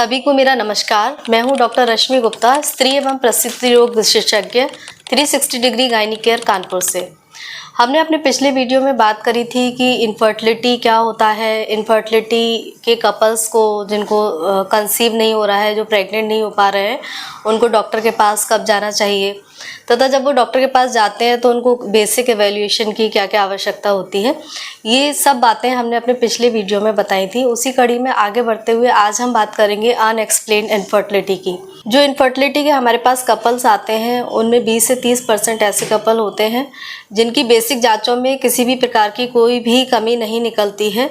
सभी को मेरा नमस्कार। मैं हूं डॉक्टर रश्मि गुप्ता, स्त्री एवं प्रसूति रोग विशेषज्ञ, 360 डिग्री गायनी केयर कानपुर से। हमने अपने पिछले वीडियो में बात करी थी कि इनफर्टिलिटी क्या होता है, इनफर्टिलिटी के कपल्स को जिनको कंसीव नहीं हो रहा है, जो प्रेग्नेंट नहीं हो पा रहे हैं, उनको डॉक्टर के पास कब जाना चाहिए, तथा जब वो डॉक्टर के पास जाते हैं तो उनको बेसिक एवेल्यूएशन की क्या क्या आवश्यकता होती है। ये सब बातें हमने अपने पिछले वीडियो में बताई थी। उसी कड़ी में आगे बढ़ते हुए आज हम बात करेंगे अनएक्सप्लेन्ड इनफर्टिलिटी की। जो इनफर्टिलिटी के हमारे पास कपल्स आते हैं उनमें 20 से 30% ऐसे कपल होते हैं जिनकी बेसिक जांचों में किसी भी प्रकार की कोई भी कमी नहीं निकलती है।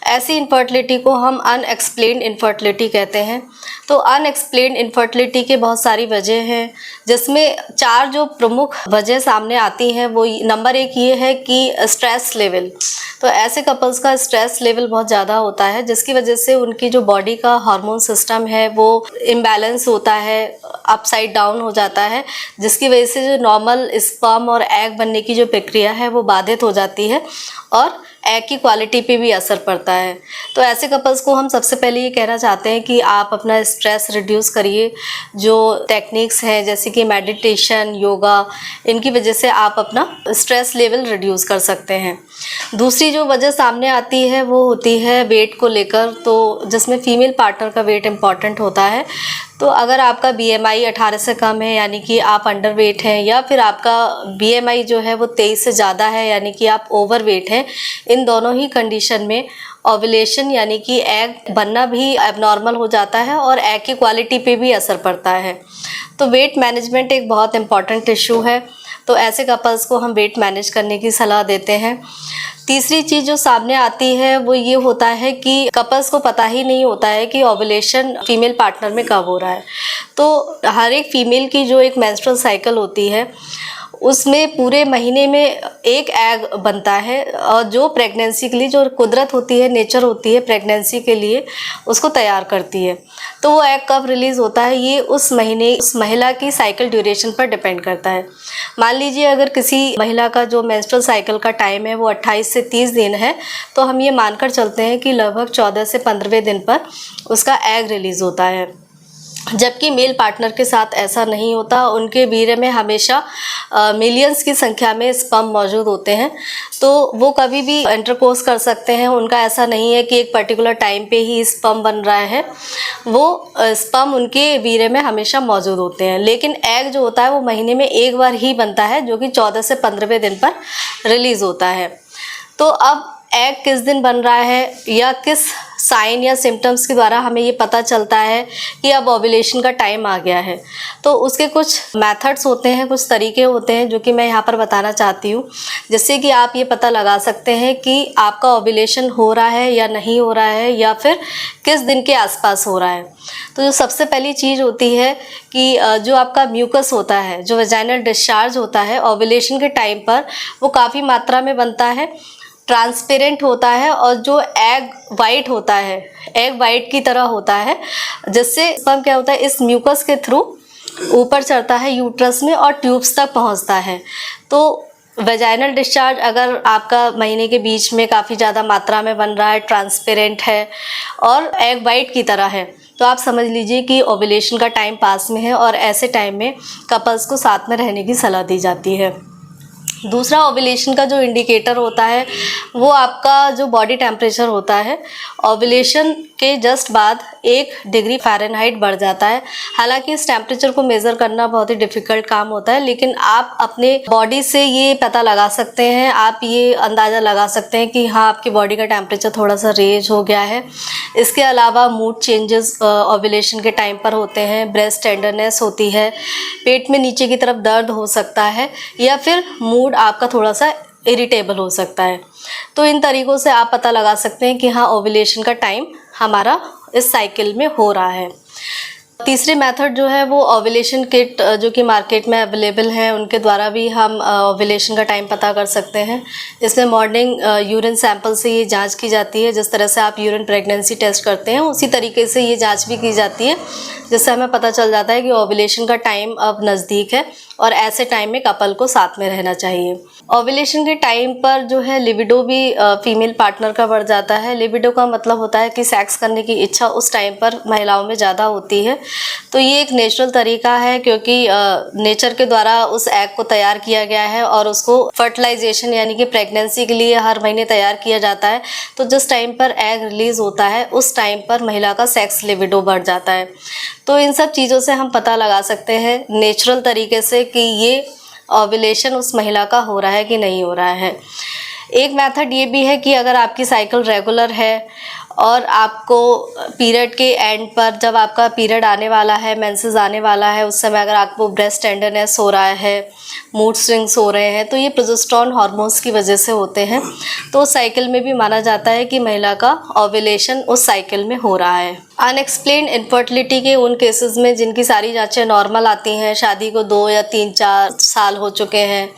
ऐसी इनफर्टिलिटी को हम अनएक्सप्लेन्ड इनफर्टिलिटी कहते हैं। तो अनएक्सप्लेन्ड इनफर्टिलिटी के बहुत सारी वजह हैं, जिसमें 4 जो प्रमुख वजह सामने आती हैं वो नंबर 1 ये है कि स्ट्रेस लेवल। तो ऐसे कपल्स का स्ट्रेस लेवल बहुत ज़्यादा होता है, जिसकी वजह से उनकी जो बॉडी का हार्मोन सिस्टम है वो इम्बैलेंस होता है, अपसाइड डाउन हो जाता है, जिसकी वजह से जो नॉर्मल स्पर्म और एग बनने की जो प्रक्रिया है वो बाधित हो जाती है और एग की क्वालिटी पे भी असर पड़ता है। तो ऐसे कपल्स को हम सबसे पहले ये कहना चाहते हैं कि आप अपना स्ट्रेस रिड्यूस करिए। जो टेक्निक्स हैं जैसे कि मेडिटेशन, योगा, इनकी वजह से आप अपना स्ट्रेस लेवल रिड्यूस कर सकते हैं। दूसरी जो वजह सामने आती है वो होती है वेट को लेकर, तो जिसमें फीमेल पार्टनर का वेट इम्पॉर्टेंट होता है। तो अगर आपका BMI 18 से कम है यानी कि आप अंडर वेट हैं, या फिर आपका BMI जो है वो 23 से ज़्यादा है यानी कि आप ओवर वेट हैं, इन दोनों ही कंडीशन में ओव्यूलेशन यानी कि एग बनना भी एबनॉर्मल हो जाता है और एग की क्वालिटी पे भी असर पड़ता है। तो वेट मैनेजमेंट एक बहुत इम्पॉर्टेंट इशू है। तो ऐसे कपल्स को हम वेट मैनेज करने की सलाह देते हैं। तीसरी चीज़ जो सामने आती है वो ये होता है कि कपल्स को पता ही नहीं होता है कि ओव्यूलेशन फीमेल पार्टनर में कब हो रहा है। तो हर एक फीमेल की जो एक मेंस्ट्रुअल साइकिल होती है उसमें पूरे महीने में एक एग बनता है, और जो प्रेगनेंसी के लिए जो कुदरत होती है, नेचर होती है प्रेगनेंसी के लिए, उसको तैयार करती है। तो वो एग कब रिलीज़ होता है ये उस महीने उस महिला की साइकिल ड्यूरेशन पर डिपेंड करता है। मान लीजिए अगर किसी महिला का जो मेंस्ट्रुअल साइकिल का टाइम है वो 28 से 30 दिन है, तो हम ये मानकर चलते हैं कि लगभग 14 से 15वें दिन पर उसका एग रिलीज़ होता है। जबकि मेल पार्टनर के साथ ऐसा नहीं होता, उनके वीर्य में हमेशा मिलियंस की संख्या में स्पर्म मौजूद होते हैं। तो वो कभी भी इंटरकोर्स कर सकते हैं, उनका ऐसा नहीं है कि एक पर्टिकुलर टाइम पे ही स्पर्म बन रहा है, वो स्पर्म उनके वीर्य में हमेशा मौजूद होते हैं। लेकिन एग जो होता है वो महीने में एक बार ही बनता है, जो कि 14 से 15वें दिन पर रिलीज़ होता है। तो अब एग किस दिन बन रहा है या किस साइन या सिम्टम्स के द्वारा हमें ये पता चलता है कि अब ओव्यूलेशन का टाइम आ गया है, तो उसके कुछ मेथड्स होते हैं, कुछ तरीके होते हैं जो कि मैं यहाँ पर बताना चाहती हूँ, जिससे कि आप ये पता लगा सकते हैं कि आपका ओव्यूलेशन हो रहा है या नहीं हो रहा है, या फिर किस दिन के आसपास हो रहा है। तो जो सबसे पहली चीज़ होती है कि जो आपका म्यूकस होता है, जो वेजाइनल डिस्चार्ज होता है ओव्यूलेशन के टाइम पर, वो काफ़ी मात्रा में बनता है, ट्रांसपेरेंट होता है, और जो एग वाइट होता है, एग वाइट की तरह होता है, जिससे स्पर्म क्या होता है इस म्यूकस के थ्रू ऊपर चढ़ता है यूट्रस में और ट्यूब्स तक पहुंचता है। तो वेजाइनल डिस्चार्ज अगर आपका महीने के बीच में काफ़ी ज़्यादा मात्रा में बन रहा है, ट्रांसपेरेंट है और एग वाइट की तरह है, तो आप समझ लीजिए कि ओव्यूलेशन का टाइम पास में है, और ऐसे टाइम में कपल्स को साथ में रहने की सलाह दी जाती है। दूसरा ओव्यूलेशन का जो इंडिकेटर होता है वो आपका जो बॉडी टेम्परेचर होता है, ओव्यूलेशन के जस्ट बाद 1 डिग्री फ़ारेनहाइट बढ़ जाता है। हालांकि इस टेम्परेचर को मेज़र करना बहुत ही डिफ़िकल्ट काम होता है, लेकिन आप अपने बॉडी से ये पता लगा सकते हैं, आप ये अंदाज़ा लगा सकते हैं कि हाँ आपकी बॉडी का टेम्परेचर थोड़ा सा रेज हो गया है। इसके अलावा मूड चेंजेस ओव्यूलेशन के टाइम पर होते हैं, ब्रेस्ट टेंडरनेस होती है, पेट में नीचे की तरफ दर्द हो सकता है, या फिर मूड आपका थोड़ा सा इरिटेबल हो सकता है। तो इन तरीक़ों से आप पता लगा सकते हैं कि हाँ ओव्यूलेशन का टाइम हमारा इस साइकिल में हो रहा है। तीसरी मेथड जो है वो ओव्यूलेशन किट जो कि मार्केट में अवेलेबल है उनके द्वारा भी हम ओव्यूलेशन का टाइम पता कर सकते हैं। इसमें मॉर्निंग यूरिन सैंपल से ये जांच की जाती है। जिस तरह से आप यूरिन प्रेगनेंसी टेस्ट करते हैं उसी तरीके से ये जांच भी की जाती है, जिससे हमें पता चल जाता है कि ओव्यूलेशन का टाइम अब नज़दीक है और ऐसे टाइम में कपल को साथ में रहना चाहिए। ओव्यूलेशन के टाइम पर जो है लिबिडो भी फीमेल पार्टनर का बढ़ जाता है। लिबिडो का मतलब होता है कि सेक्स करने की इच्छा उस टाइम पर महिलाओं में ज़्यादा होती है। तो ये एक नेचुरल तरीका है, क्योंकि नेचर के द्वारा उस एग को तैयार किया गया है और उसको फर्टिलाइजेशन यानी कि प्रेगनेंसी के लिए हर महीने तैयार किया जाता है। तो जिस टाइम पर एग रिलीज़ होता है उस टाइम पर महिला का सेक्स लिबिडो बढ़ जाता है। तो इन सब चीज़ों से हम पता लगा सकते हैं नेचुरल तरीके से कि ये ओव्यूलेशन उस महिला का हो रहा है कि नहीं हो रहा है। एक मेथड ये भी है कि अगर आपकी साइकिल रेगुलर है और आपको पीरियड के एंड पर जब आपका पीरियड आने वाला है, मेंसेस आने वाला है, उस समय अगर आपको ब्रेस्ट टेंडरनेस हो रहा है, मूड स्विंग्स हो रहे हैं, तो ये प्रोजेस्टेरोन हार्मोन्स की वजह से होते हैं। तो उस साइकिल में भी माना जाता है कि महिला का ओव्यूलेशन उस साइकिल में हो रहा है। अनएक्सप्लेन्ड इनफर्टिलिटी के उन केसेस में जिनकी सारी जांचें नॉर्मल आती हैं, शादी को 2 या 3-4 साल हो चुके हैं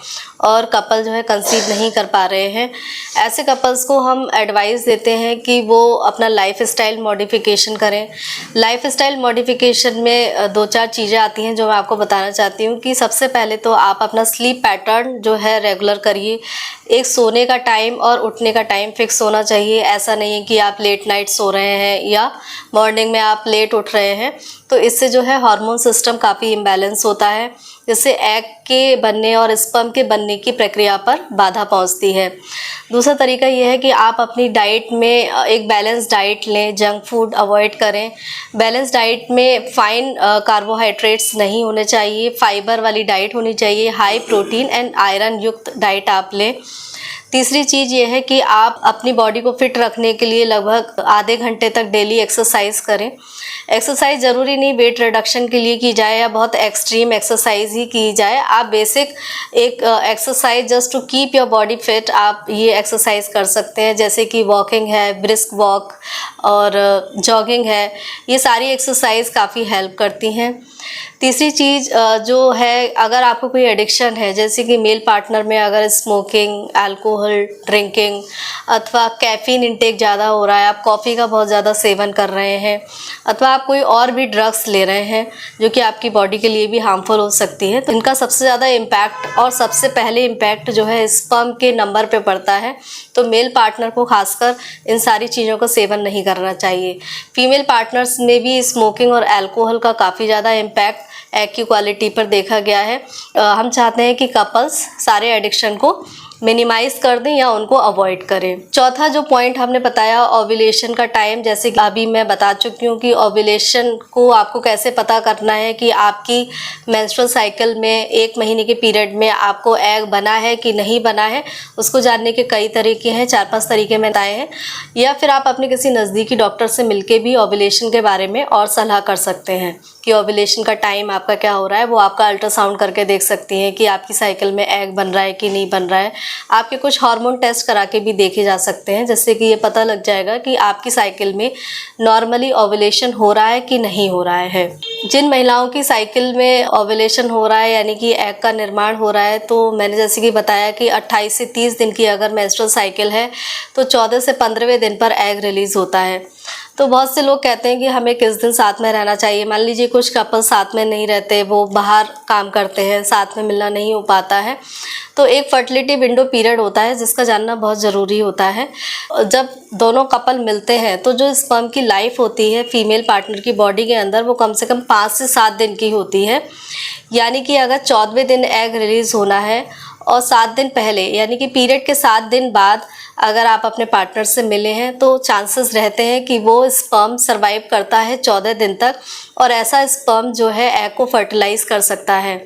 और कपल जो है कंसीव नहीं कर पा रहे हैं, ऐसे कपल्स को हम एडवाइस देते हैं कि वो अपना लाइफ स्टाइल मॉडिफिकेशन करें। लाइफ स्टाइल मॉडिफिकेशन में 2-4 चीज़ें आती हैं जो मैं आपको बताना चाहती हूँ कि सबसे पहले तो आप अपना स्लीप पैटर्न जो है रेगुलर करिए। एक सोने का टाइम और उठने का टाइम फिक्स होना चाहिए। ऐसा नहीं है कि आप लेट नाइट सो रहे हैं या मॉर्निंग में आप लेट उठ रहे हैं, तो इससे जो है हार्मोन सिस्टम काफ़ी इम्बैलेंस होता है, जिससे एग के बनने और स्पर्म के बनने की प्रक्रिया पर बाधा पहुंचती है। दूसरा तरीका यह है कि आप अपनी डाइट में एक बैलेंस डाइट लें, जंक फूड अवॉइड करें। बैलेंस डाइट में फाइन कार्बोहाइड्रेट्स नहीं होने चाहिए, फाइबर वाली डाइट होनी चाहिए, हाई प्रोटीन एंड आयरन युक्त डाइट आप लें। तीसरी चीज़ ये है कि आप अपनी बॉडी को फिट रखने के लिए लगभग आधे घंटे तक डेली एक्सरसाइज करें। एक्सरसाइज ज़रूरी नहीं वेट रिडक्शन के लिए की जाए या बहुत एक्सट्रीम एक्सरसाइज ही की जाए। आप बेसिक एक exercise just to keep your body fit आप ये एक्सरसाइज कर सकते हैं, जैसे कि वॉकिंग है, ब्रिस्क वॉक और जॉगिंग है। ये सारी एक्सरसाइज काफ़ी हेल्प करती हैं। तीसरी चीज़ जो है, अगर आपको कोई एडिक्शन है, जैसे कि मेल पार्टनर में अगर स्मोकिंग, अल्कोहल ड्रिंकिंग अथवा कैफ़ीन इंटेक ज़्यादा हो रहा है, आप कॉफ़ी का बहुत ज़्यादा सेवन कर रहे हैं, अथवा आप कोई और भी ड्रग्स ले रहे हैं जो कि आपकी बॉडी के लिए भी हार्मफुल हो सकती है, तो इनका सबसे ज़्यादा इम्पैक्ट और सबसे पहले इम्पैक्ट जो है स्पर्म के नंबर पे पड़ता है। तो मेल पार्टनर को खासकर इन सारी चीज़ों का सेवन नहीं करना चाहिए। फीमेल पार्टनर्स में भी स्मोकिंग और अल्कोहल का काफ़ी ज़्यादा इम्पैक्ट एग की क्वालिटी पर देखा गया है। हम चाहते हैं कि कपल्स सारे एडिक्शन को मिनिमाइज कर दें या उनको अवॉइड करें। चौथा जो पॉइंट हमने बताया ओव्यूलेशन का टाइम, जैसे कि अभी मैं बता चुकी हूँ कि ओव्यूलेशन को आपको कैसे पता करना है कि आपकी मेंस्ट्रुअल साइकिल में 1 महीने के पीरियड में आपको एग बना है कि नहीं बना है, उसको जानने के कई तरीके हैं, 4-5 तरीके मैं बताए हैं। या फिर आप अपने किसी नज़दीकी डॉक्टर से मिलके भी ओव्यूलेशन के बारे में और सलाह कर सकते हैं कि ओव्यूलेशन का टाइम आपका क्या हो रहा है। वो आपका अल्ट्रासाउंड करके देख सकती हैं कि आपकी साइकिल में एग बन रहा है कि नहीं बन रहा है। आपके कुछ हार्मोन टेस्ट करा के भी देखे जा सकते हैं, जिससे कि ये पता लग जाएगा कि आपकी साइकिल में नॉर्मली ओव्यूलेशन हो रहा है कि नहीं हो रहा है। जिन महिलाओं की साइकिल में ओव्यूलेशन हो रहा है यानी कि एग का निर्माण हो रहा है, तो मैंने जैसे कि बताया कि 28 से 30 दिन की अगर मेंस्ट्रुअल साइकिल है तो 14 से 15वें दिन पर एग रिलीज़ होता है। तो बहुत से लोग कहते हैं कि हमें किस दिन साथ में रहना चाहिए। मान लीजिए कुछ कपल साथ में नहीं रहते, वो बाहर काम करते हैं, साथ में मिलना नहीं हो पाता है, तो एक फर्टिलिटी विंडो पीरियड होता है जिसका जानना बहुत ज़रूरी होता है। जब दोनों कपल मिलते हैं तो जो स्पर्म की लाइफ होती है फीमेल पार्टनर की बॉडी के अंदर, वो कम से कम 5 से 7 दिन की होती है। यानी कि अगर 14वें दिन एग रिलीज़ होना है और 7 दिन पहले यानी कि पीरियड के 7 दिन बाद अगर आप अपने पार्टनर से मिले हैं तो चांसेस रहते हैं कि वो स्पर्म सर्वाइव करता है 14 दिन तक, और ऐसा स्पर्म जो है एग को फर्टिलाइज़ कर सकता है।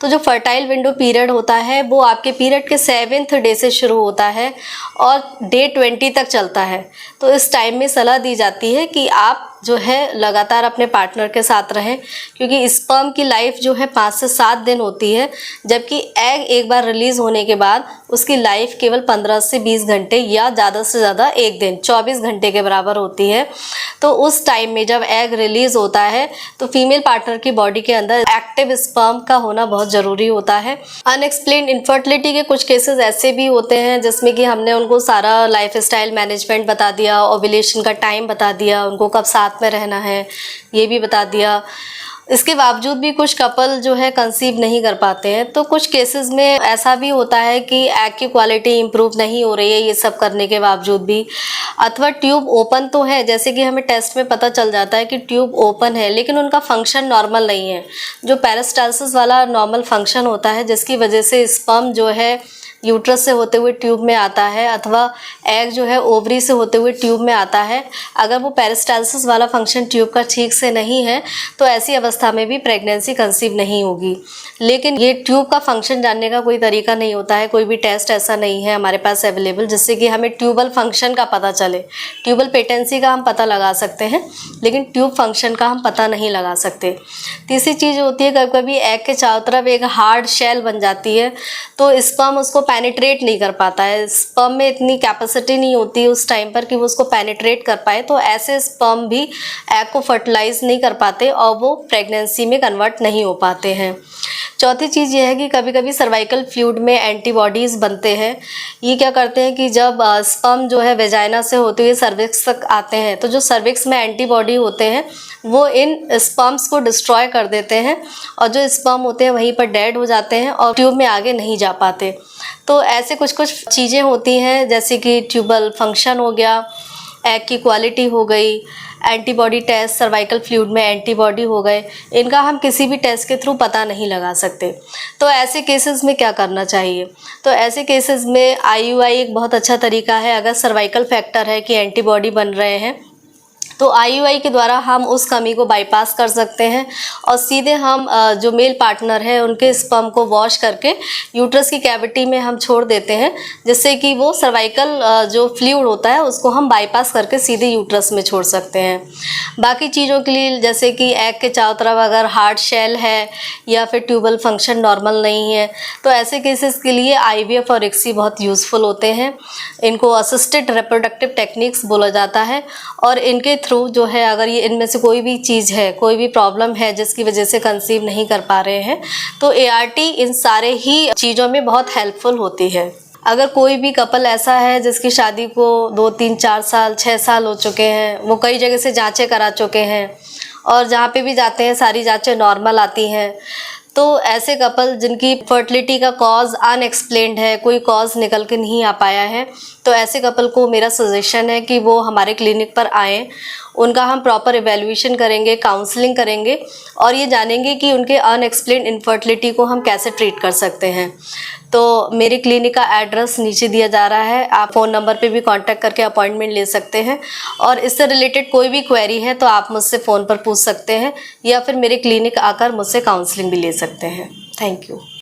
तो जो फर्टाइल विंडो पीरियड होता है वो आपके पीरियड के 7वें डे से शुरू होता है और डे 20 तक चलता है। तो इस टाइम में सलाह दी जाती है कि आप जो है लगातार अपने पार्टनर के साथ रहें, क्योंकि स्पर्म की लाइफ जो है 5 से 7 दिन होती है, जबकि एग एक बार रिलीज़ होने के बाद उसकी लाइफ केवल 15 से 20 घंटे या ज़्यादा से ज़्यादा 1 दिन 24 घंटे के बराबर होती है। तो उस टाइम में जब एग रिलीज़ होता है तो फीमेल पार्टनर की बॉडी के अंदर एक्टिव स्पर्म का होना बहुत ज़रूरी होता है। अनएक्सप्लेन्ड इनफर्टिलिटी के कुछ केसेस ऐसे भी होते हैं जिसमें कि हमने उनको सारा लाइफस्टाइल मैनेजमेंट बता दिया, ओव्यूलेशन का टाइम बता दिया, उनको कब साथ में रहना है ये भी बता दिया। इसके बावजूद भी कुछ कपल जो है कंसीव नहीं कर पाते हैं। तो कुछ केसेस में ऐसा भी होता है कि एग की क्वालिटी इंप्रूव नहीं हो रही है ये सब करने के बावजूद भी, अथवा ट्यूब ओपन तो है, जैसे कि हमें टेस्ट में पता चल जाता है कि ट्यूब ओपन है लेकिन उनका फंक्शन नॉर्मल नहीं है। जो पेरिस्टाल्सिस वाला नॉर्मल फंक्शन होता है जिसकी वजह से स्पर्म जो है यूट्रस से होते हुए ट्यूब में आता है, अथवा एग जो है ओवरी से होते हुए ट्यूब में आता है, अगर वो पेरिस्टाल्सिस वाला फंक्शन ट्यूब का ठीक से नहीं है तो ऐसी अवस्था में भी प्रेगनेंसी कंसीव नहीं होगी। लेकिन ये ट्यूब का फंक्शन जानने का कोई तरीका नहीं होता है, कोई भी टेस्ट ऐसा नहीं है हमारे पास अवेलेबल जिससे कि हमें ट्यूबल फंक्शन का पता चले। ट्यूबल पेटेंसी का हम पता लगा सकते हैं लेकिन ट्यूब फंक्शन का हम पता नहीं लगा सकते। तीसरी चीज़ होती है कभी कभी एग के चारों तरफ एक हार्ड शेल बन जाती है, तो स्पर्म उसको पेनिट्रेट नहीं कर पाता है। स्पर्म में इतनी कैपेसिटी नहीं होती उस टाइम पर कि वो उसको पेनिट्रेट कर पाए, तो ऐसे स्पर्म भी एग को फर्टिलाइज नहीं कर पाते और वो प्रेगनेंसी में कन्वर्ट नहीं हो पाते हैं। चौथी चीज़ ये है कि कभी कभी सर्वाइकल फ्लूइड में एंटीबॉडीज़ बनते हैं। ये क्या करते हैं कि जब स्पर्म जो है वेजाइना से होते हुए सर्विक्स तक आते हैं तो जो सर्विक्स में एंटीबॉडी होते हैं वो इन स्पर्म्स को डिस्ट्रॉय कर देते हैं और जो स्पर्म होते हैं वहीं पर डेड हो जाते हैं और ट्यूब में आगे नहीं जा पाते। तो ऐसे कुछ कुछ चीज़ें होती हैं जैसे कि ट्यूबल फंक्शन हो गया, एग की क्वालिटी हो गई, एंटीबॉडी टेस्ट, सर्वाइकल फ्लूइड में एंटीबॉडी हो गए, इनका हम किसी भी टेस्ट के थ्रू पता नहीं लगा सकते। तो ऐसे केसेस में क्या करना चाहिए? तो ऐसे केसेस में IUI एक बहुत अच्छा तरीका है। अगर सर्वाइकल फैक्टर है कि एंटीबॉडी बन रहे हैं तो IUI के द्वारा हम उस कमी को बाईपास कर सकते हैं और सीधे हम जो मेल पार्टनर है उनके स्पर्म को वॉश करके यूट्रस की कैविटी में हम छोड़ देते हैं, जिससे कि वो सर्वाइकल जो फ्लूइड होता है उसको हम बाईपास करके सीधे यूट्रस में छोड़ सकते हैं। बाकी चीज़ों के लिए जैसे कि एग के चारों तरफ अगर हार्ड शेल है या फिर ट्यूबल फंक्शन नॉर्मल नहीं है तो ऐसे केसेस के लिए IVF और ICSI बहुत यूज़फुल होते हैं। इनको असिस्टेड रिप्रोडक्टिव टेक्निक्स बोला जाता है और इनके थ्रू जो है अगर ये इनमें से कोई भी चीज़ है, कोई भी प्रॉब्लम है जिसकी वजह से कंसीव नहीं कर पा रहे हैं तो ART इन सारे ही चीज़ों में बहुत हेल्पफुल होती है। अगर कोई भी कपल ऐसा है जिसकी शादी को 2, 3, 4 साल 6 साल हो चुके हैं, वो कई जगह से जांचें करा चुके हैं और जहाँ पे भी जाते हैं सारी जांचें नॉर्मल आती हैं, तो ऐसे कपल जिनकी फर्टिलिटी का कॉज अनएक्सप्लेन्ड है, कोई कॉज निकल के नहीं आ पाया है, तो ऐसे कपल को मेरा सजेशन है कि वो हमारे क्लिनिक पर आएँ। उनका हम प्रॉपर इवैल्यूएशन करेंगे, काउंसलिंग करेंगे और ये जानेंगे कि उनके अनएक्सप्लेन्ड इनफर्टिलिटी को हम कैसे ट्रीट कर सकते हैं। तो मेरे क्लिनिक का एड्रेस नीचे दिया जा रहा है, आप फ़ोन नंबर पे भी कांटेक्ट करके अपॉइंटमेंट ले सकते हैं और इससे रिलेटेड कोई भी क्वेरी है तो आप मुझसे फ़ोन पर पूछ सकते हैं या फिर मेरे क्लिनिक आकर मुझसे काउंसलिंग भी ले सकते हैं। Thank you.